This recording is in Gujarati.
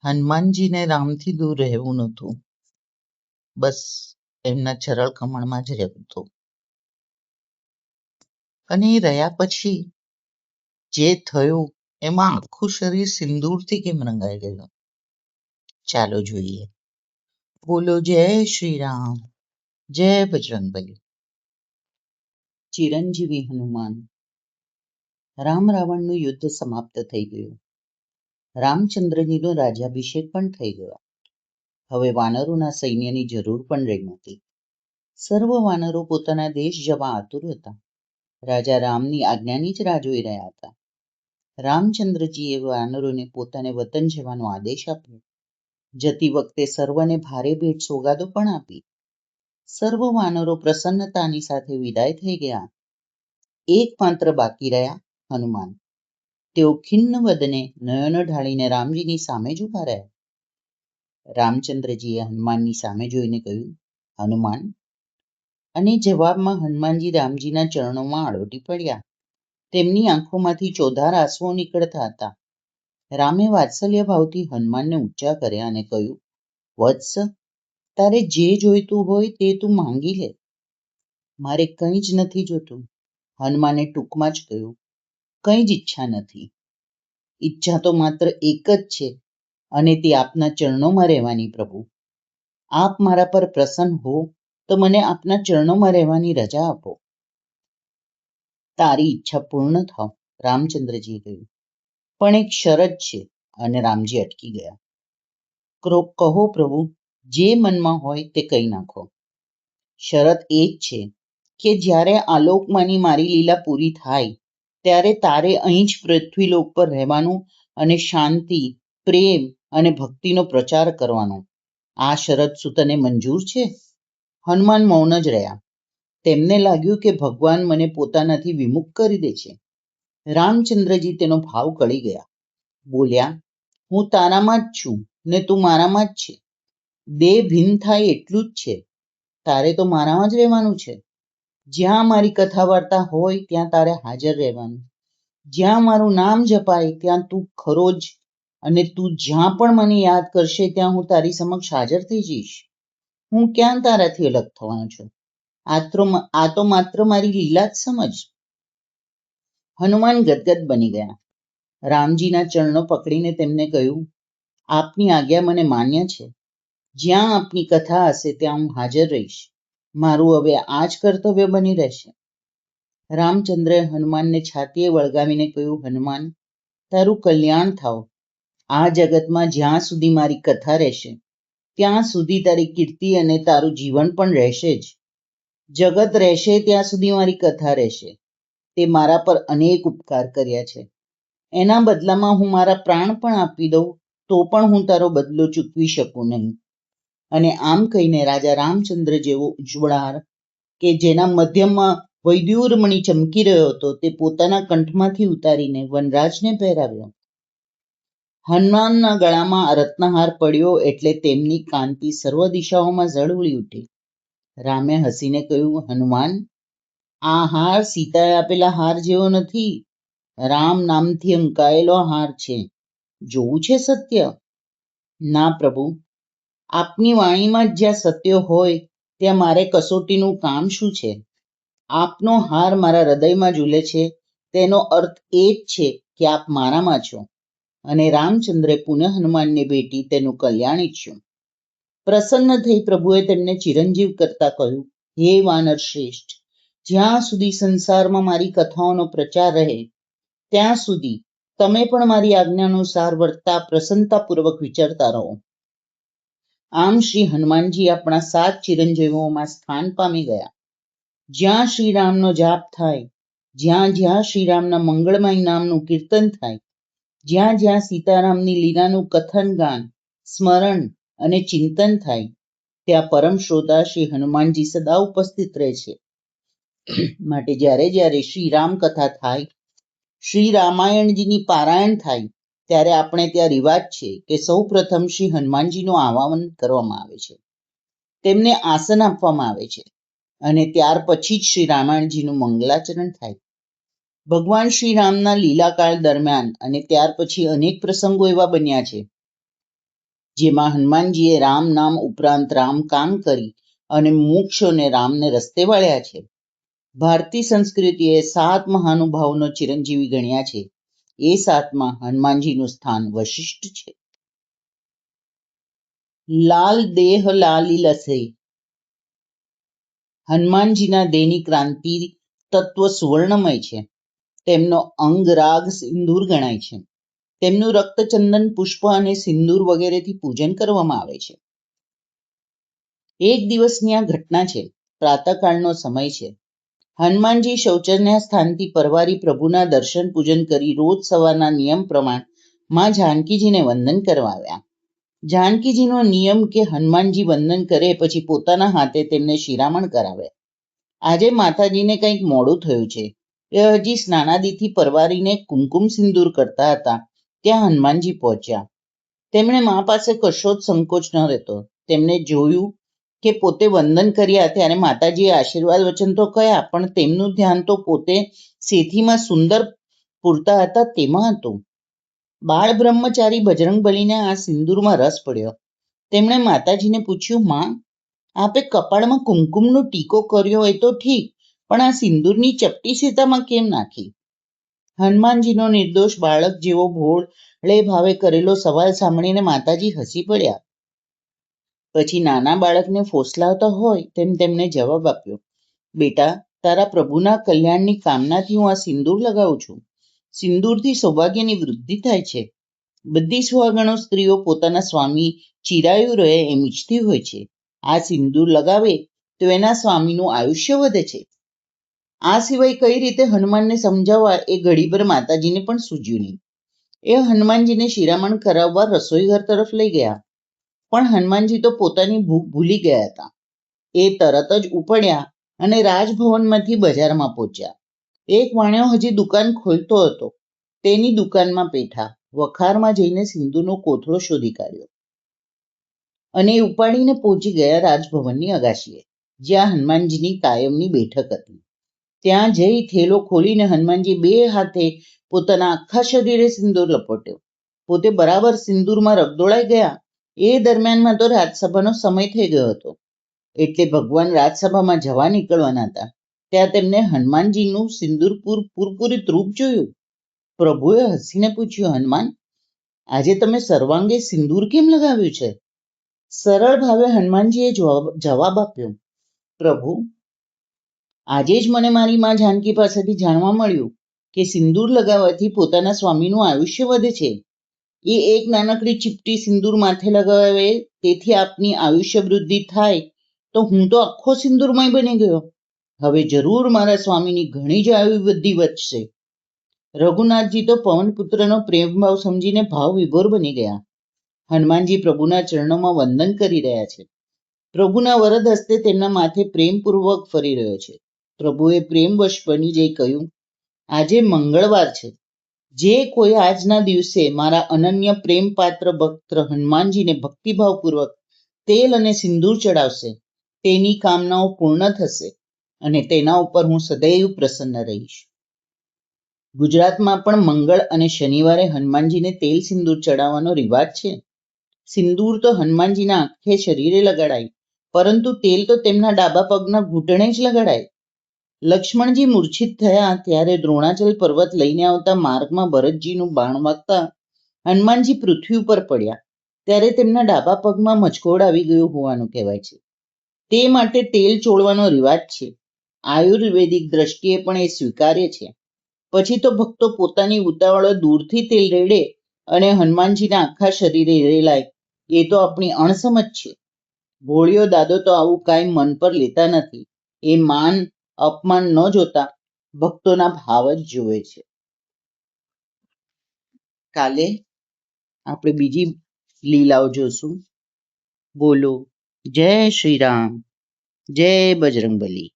હનુમાનજીને રામથી દૂર રહેવું નહોતું, બસ એમના ચરળ કમળમાં જ રહેવું હતું. અને એ રહ્યા પછી જે થયું એમાં આખું શરીર સિંદૂરથી કેમ રંગાઈ ગયું, ચાલો જોઈએ. બોલો જય શ્રી રામ, જય બજરંગબલી. ચિરંજીવી હનુમાન. રામ રાવણનું યુદ્ધ સમાપ્ત થઈ ગયું. રામચંદ્રજીનો રાજ્યાભિષેક પણ થઈ ગયો. હવે વાનરોના સૈન્યની જરૂર પણ રહી નહોતી. સર્વ વાનરો પોતાના દેશ જવા આતુર હતા. રાજા રામની આજ્ઞાની જ રાહ જોઈ રહ્યા હતા. રામચંદ્રજીએ વાનરોને પોતાને વતન જવાનો આદેશ આપ્યો. જતી વખતે સર્વને ભારે ભેટ સોગાદો પણ આપી. સર્વ વાનરો પ્રસન્નતાની સાથે વિદાય થઈ ગયા. એકમાત્ર બાકી રહ્યા હનુમાન. તેઓ ખિન્ન વદને નયનો ઢાળીને રામજીની સામે જ ઊભા રહ્યા. રામચંદ્રજીએ હનુમાનની સામે જોઈને કહ્યું, હનુમાન. અને જવાબમાં હનુમાનજી રામજીના ચરણોમાં આળોટી પડ્યા. તેમની આંખોમાંથી ચોધાર આંસુઓ નીકળતા હતા. રામે વાત્સલ્ય ભાવથી હનુમાનને ઊંચા કર્યા અને કહ્યું, વત્સ, તારે જે જોઈતું હોય તે તું માંગી લે. મારે કંઈ જ નથી જોતું. હનુમાને ટૂંકમાં જ કહ્યું, કંઈ જ ઈચ્છા નથી. ઈચ્છા તો માત્ર એક જ છે, અને તે આપના ચરણોમાં રહેવાની, પ્રભુ. આપ મારા પર પ્રસન્ન હો તો મને આપના ચરણોમાં રહેવાની રજા આપો. તારી ઈચ્છા પૂર્ણ થાવ, રામચંદ્રજીએ કહ્યું. પણ એક શરત છે. અને રામજી અટકી ગયા. કહો પ્રભુ, જે મનમાં હોય તે કહી નાખો. શરત એ જ છે કે જ્યારે આલોકમાંની મારી લીલા પૂરી થાય ત્યારે તારે અહીં જ પૃથ્વીલોક પર રહેવાનું અને શાંતિ, પ્રેમ અને ભક્તિનો પ્રચાર કરવાનો. આ શરત શું તને મંજૂર છે? હનુમાન મૌન જ રહ્યા. તેમને લાગ્યું કે ભગવાન મને પોતાનાથી વિમુખ કરી દે છે. રામચંદ્રજી તેનો ભાવ કળી ગયા. બોલ્યા, હું તારામાં જ છું ને તું મારામાં જ છે. દેહ ભિન્ન થાય એટલું જ છે. તારે તો મારામાં જ રહેવાનું છે. જ્યાં મારી કથા વાર્તા હોય ત્યાં તારે હાજર રહેવાનું. જ્યાં મારું નામ જપાય ત્યાં તું ખરો જ. અને તું જ્યાં પણ મને યાદ કરશે ત્યાં હું તારી સમક્ષ હાજર થઈ જઈશ. હું ક્યાં તારાથી અલગ થવાનો છું? આ તો માત્ર મારી લીલા જ સમજ. હનુમાન ગદગદ બની ગયા. રામજીના ચરણો પકડીને તેમને કહ્યું, આપની આજ્ઞા મને માન્ય છે. જ્યાં આપની કથા હશે ત્યાં હું હાજર રહીશ. મારું હવે આ જ કર્તવ્ય બની રહેશે. રામચંદ્રએ હનુમાનને છાતીએ વળગાવીને કહ્યું, હનુમાન, તારું કલ્યાણ થાવ. આ જગતમાં જ્યાં સુધી મારી કથા રહેશે ત્યાં સુધી તારી કીર્તિ અને તારું જીવન પણ રહેશે જ. જગત રહેશે ત્યાં સુધી મારી કથા રહેશે. તે મારા પર અનેક ઉપકાર કર્યા છે. એના બદલામાં હું મારા પ્રાણ પણ આપી દઉં તો પણ હું તારો બદલો ચૂકવી શકું નહીં. અને આમ કહીને રાજા રામચંદ્ર જેવો ઉજ્જવળાર કે જેના મધ્યમાં વૈદુર્મણી ચમકી રહ્યો હતો તે પોતાના કંઠમાંથી ઉતારીને વનરાજને પહેરાવ્યો. હનુમાનના ગળામાં રત્નહાર પડ્યો એટલે તેમની કાંતિ સર્વ દિશાઓમાં ઝળહળી ઉઠી. રામે હસીને કહ્યું, હનુમાન, આ હાર સીતાએ આપેલા હાર જેવો નથી. રામ નામથી અંકાયેલો હાર છે. જોવું છે સત્ય? ના પ્રભુ, આપની વાણીમાં જ જ્યાં સત્ય હોય ત્યાં મારે કસોટીનું કામ શું છે? આપનો હાર મારા હૃદયમાં ઝૂલે છે તેનો અર્થ એ જ છે કે આપ મારામાં છો. અને રામચંદ્રે પુનઃ હનુમાનને ભેટી તેનું કલ્યાણ ઈચ્છ્યું. પ્રસન્ન થઈ પ્રભુએ તેમને ચિરંજીવ કરતા કહ્યું, હે વાનર શ્રેષ્ઠ, જ્યાં સુધી સંસારમાં મારી કથાઓનો પ્રચાર રહે ત્યાં સુધી તમે પણ મારી આજ્ઞાનુસાર વર્તતા પ્રસન્નતાપૂર્વક વિચરતા રહો. આમ શ્રી હનુમાનજી આપણા 7 ચિરંજીવોમાં સ્થાન પામી ગયા. જ્યાં શ્રીરામનો જાપ થાય, જ્યાં જ્યાં શ્રીરામના મંગળમય નામનું કીર્તન થાય, જ્યાં જ્યાં સીતારામની લીલાનું કથન ગાન, સ્મરણ અને ચિંતન થાય, ત્યાં પરમ શ્રોતા શ્રી હનુમાનજી સદા ઉપસ્થિત રહે છે. માટે જ્યારે જ્યારે શ્રી રામ કથા થાય, શ્રી રામાયણજીની પારાયણ થાય, ત્યારે આપણે ત્યાં રિવાજ છે કે સૌ પ્રથમ શ્રી હનુમાનજીનું આવાહન કરવામાં આવે છે. તેમને આસન આપવામાં આવે છે અને ત્યાર પછી જ શ્રી રામાયણજીનું મંગલાચરણ થાય. ભગવાન શ્રી રામના લીલાકાળ દરમિયાન અને ત્યાર પછી અનેક પ્રસંગો એવા બન્યા છે જેમાં હનુમાનજીએ રામ નામ ઉપરાંત રામ કામ કરી અને મોક્ષોને રામને રસ્તે વાળ્યા છે. ભારતીય સંસ્કૃતિએ 7 મહાનુભાવોનો ચિરંજીવી ગણ્યા છે. એ 7માં હનુમાનજીનું સ્થાન વશિષ્ઠ છે. લાલ દેહ લાલી લસે. હનુમાનજીના દેહની ક્રાંતિ તત્વ સુવર્ણમય છે. તેમનો અંગ રાગ સિંદૂર ગણાય છે. તેમનું રક્તચંદન પુષ્પ અને સિંદૂર વગેરેથી પૂજન કરવામાં આવે છે. એક દિવસની આ ઘટના છે. પ્રાતઃકાળનો સમય છે. હનુમાનજી શૌચરના સ્થાનથી પરવારી પ્રભુના દર્શન પૂજન કરી રોજ સવારના નિયમ પ્રમાણ માં જાનકીજીને વંદન કરવા આવ્યા. જાનકીજીનો નિયમ કે હનુમાનજી વંદન કરે પછી પોતાના હાથે તેમને શિરામણ કરાવે. આજે માતાજીને કંઈક મોડું થયું છે. એ હજી સ્નાનાદિથી પરવારીને કુમકુમ સિંદૂર કરતા હતા ત્યાં હનુમાનજી પહોંચ્યા. તેમણે મા પાસે કશો જ સંકોચ ન રહેતો. તેમને જોયું કે પોતે વંદન કર્યા ત્યારે માતાજીએ આશીર્વાદ વચન તો કહ્યા, પણ તેમનું ધ્યાન તો પોતે શેથીમાં સુંદર પૂરતા હતા તેમાં હતું. બાળ બ્રહ્મચારી બજરંગબલીને આ સિંદૂરમાં રસ પડ્યો. તેમણે માતાજીને પૂછ્યું, માં, આપે કપાળમાં કુમકુમનો ટીકો કર્યો હોય તો ઠીક, પણ આ સિંદૂરની ચપટી સીતામાં કેમ નાખી? હનુમાનજીનો નિર્દોષ બાળક જેવો ભોળે ભાવે કરેલો સવાલ સાંભળીને માતાજી હસી પડ્યા. પછી નાના બાળકને ફોસલાવતા હોય તેમ તેમણે જવાબ આપ્યો, બેટા, તારા પ્રભુના કલ્યાણની કામનાથી હું આ સિંદૂર લગાવું છું. સિંદૂરથી સૌભાગ્યની વૃદ્ધિ થાય છે. બધી સુહાગણો સ્ત્રીઓ પોતાના સ્વામી ચિરાયુ રહે એમ ઈચ્છતી હોય છે. આ સિંદૂર લગાવે તો એના સ્વામીનું આયુષ્ય વધે છે. આ સિવાય કઈ રીતે હનુમાનને સમજાવવા એ ઘડીભર માતાજીને પણ સૂઝ્યું નહીં. એ હનુમાનજીને શિરામણ કરાવવા રસોઈઘર તરફ લઈ ગયા. પણ હનુમાનજી તો પોતાની ભૂખ ભૂલી ગયા હતા. એ તરત જ ઉપડ્યા અને રાજભવનમાંથી બજારમાં પહોંચ્યા. એક વાણિયો હજી દુકાન ખોલતો હતો. તેની દુકાનમાં પેઠા વખારમાં જઈને સિંદૂરનો કોથળો શોધી કાઢ્યો અને ઉપાડીને પહોંચી ગયા રાજભવનની અગાશીએ, જ્યાં હનુમાનજીની કાયમની બેઠક હતી. ત્યાં જઈ થેલો ખોલીને હનુમાનજી 2 હાથે પોતાના આખા શરીરે સિંદૂર લપોટ્યો. પોતે બરાબર સિંદૂરમાં રગદોળાઈ ગયા. એ દરમિયાનમાં તો રાજસભાનો સમય થઈ ગયો હતો. એટલે ભગવાન રાજસભામાં જવા નીકળવાના હતા. ત્યાં તેમને હનુમાનજીનું સિંદૂરપુર પૂરપૂરિત રૂપ જોયું. પ્રભુએ હસીને પૂછ્યું, હનુમાન, આજે તમે સર્વાંગે સિંદૂર કેમ લગાવ્યું છે? સરળ ભાવે હનુમાનજીએ જવાબ આપ્યો, પ્રભુ, આજે જ મને મારી માં જાનકી પાસેથી જાણવા મળ્યું કે સિંદૂર લગાવવાથી પોતાના સ્વામીનું આયુષ્ય વધે છે. એ એક નાનકડી ચીપટી સિંદૂર માથે લગાવે તેથી આપની આયુષ્ય વૃદ્ધિ થાય તો હું તો આખો સિંદૂરમય બની ગયો. હવે જરૂર મારા સ્વામીની ઘણી જ આયુ વૃદ્ધિ વધશે. રઘુનાથજી તો પવનપુત્રનો પ્રેમભાવ સમજીને ભાવ વિભોર બની ગયા. હનુમાનજી પ્રભુના ચરણોમાં વંદન કરી રહ્યા છે. પ્રભુના વરદ હસ્તે તેમના માથે પ્રેમપૂર્વક ફરી રહ્યો છે. પ્રભુએ પ્રેમવશ બની જઈ કહ્યું, આજે મંગળવાર છે. જે કોઈ આજના દિવસે મારા અનન્ય પ્રેમ પાત્ર ભક્ત હનુમાનજીને ભક્તિભાવપૂર્વક તેલ અને સિંદૂર ચડાવશે તેની કામનાઓ પૂર્ણ થશે અને તેના ઉપર હું સદૈવ પ્રસન્ન રહીશ. ગુજરાતમાં પણ મંગળ અને શનિવારે હનુમાનજીને તેલ સિંદૂર ચડાવવાનો રિવાજ છે. સિંદૂર તો હનુમાનજીના આખે શરીરે લગાડાય, પરંતુ તેલ તો તેમના ડાબા પગના ઘૂંટણે જ લગાડાય. લક્ષ્મણજી મૂર્છિત થયા ત્યારે દ્રોણાચલ પર્વત લઈને આવતા માર્ગમાં ભરતજીનું બાણ વાગતા હનુમાનજી પૃથ્વી ઉપર પડ્યા ત્યારે તેમના ડાબા પગમાં મચકોડ આવી ગયું હોવાનું કહેવાય છે. તે માટે તેલ ચોળવાનો રિવાજ છે. આયુર્વેદિક દ્રષ્ટિએ પણ એ સ્વીકાર્ય છે. પછી તો ભક્તો પોતાની ઉતાવળો દૂરથી તેલ રેડે અને હનુમાનજીના આખા શરીરે રેલાય, એ તો આપણી અણસમજ છે. ભોળિયો દાદો તો આવું કાંઈ મન પર લેતા નથી. એ માન અપમાન ન જોતા ભક્તોના ભાવ જ જુએ છે. કાલે આપણે બીજી લીલાઓ જોશું. બોલો જય શ્રી રામ, જય બજરંગબલી.